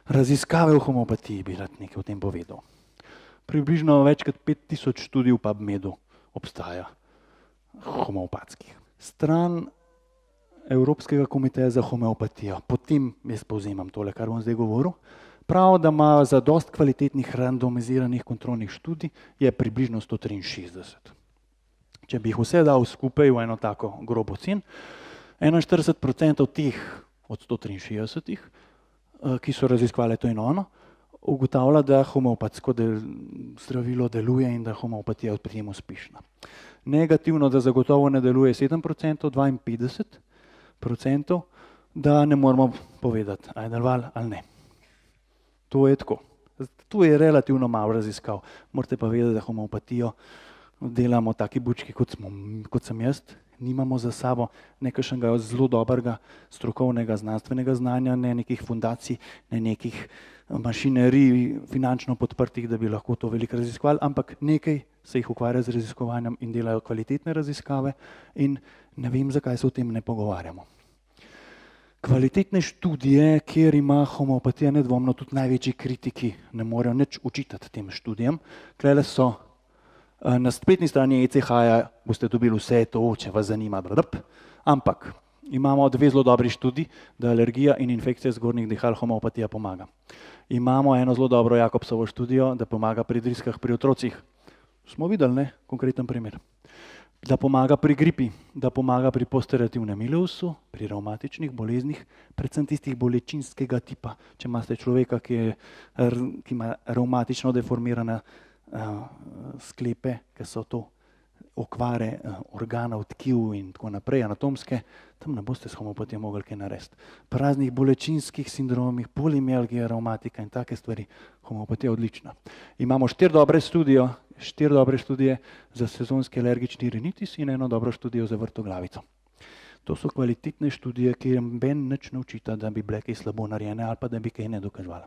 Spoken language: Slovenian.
Raziskave v homeopatiji bi rad nekaj o tem povedal. Približno več kot 5000 študij v PubMedu obstaja homeopatskih. Stran Evropskega komiteja za homeopatijo, potem jaz povzemam tole, kar bom zdaj govoril, prav, da ima za dosti kvalitetnih randomiziranih kontrolnih študij je približno 163. Če bi jih vse dal skupaj v eno tako grobo ocen, 41% teh od 163, ki so raziskovali to in ono, ugotavlja, da homeopatsko zdravilo deluje in da homeopatija je pri tem uspešna. Negativno, da zagotovo ne deluje 7%, 52%, da ne moramo povedati, ali je delovalo ali ne. To je tako. Tu je relativno malo raziskav. Morate pa vedeti, da homeopatijo delamo taki bučki, kot sem jaz, nimamo za sabo nekakšnega zelo dobrega strokovnega znanstvenega znanja, ne nekih fundacij, ne nekih mašinerij finančno podprtih, da bi lahko to veliko raziskovali, ampak nekaj se jih ukvarja z raziskovanjem in delajo kvalitetne raziskave in ne vem, zakaj se o tem ne pogovarjamo. Kvalitetne študije, kjer ima homeopatija nedvomno tudi največji kritiki, ne morejo nič učitati tem študijam. Tlele so na spletni strani ECH-ja boste dobili vse to, če vas zanima, ampak imamo dve zelo dobri študiji, da alergija in infekcija zgornjih dihal homeopatija pomaga. Imamo eno zelo dobro Jakobsovo študijo, da pomaga pri driskah pri otrocih. Smo videli, ne? Konkreten primer. Da pomaga pri gripi, da pomaga pri posterativnem ileusu, pri revmatičnih boleznih, predvsem tistih bolečinskega tipa. Če imate človeka, ki ima revmatično deformirane sklepe, ki so to okvare organov, tkiv in tako naprej, anatomske, tam ne boste s homeopatijo mogli kaj narediti. Pri raznih bolečinskih sindromih, polimialgija, revmatika in take stvari, homeopatija je odlična. Imamo 4 dobre študije za sezonski alergični rinitis in eno dobro študijo za vrtoglavico. To so kvalitetne študije, ki noben nič ne očita, da bi bile kaj slabo narejene ali pa da bi kaj ne dokazovala.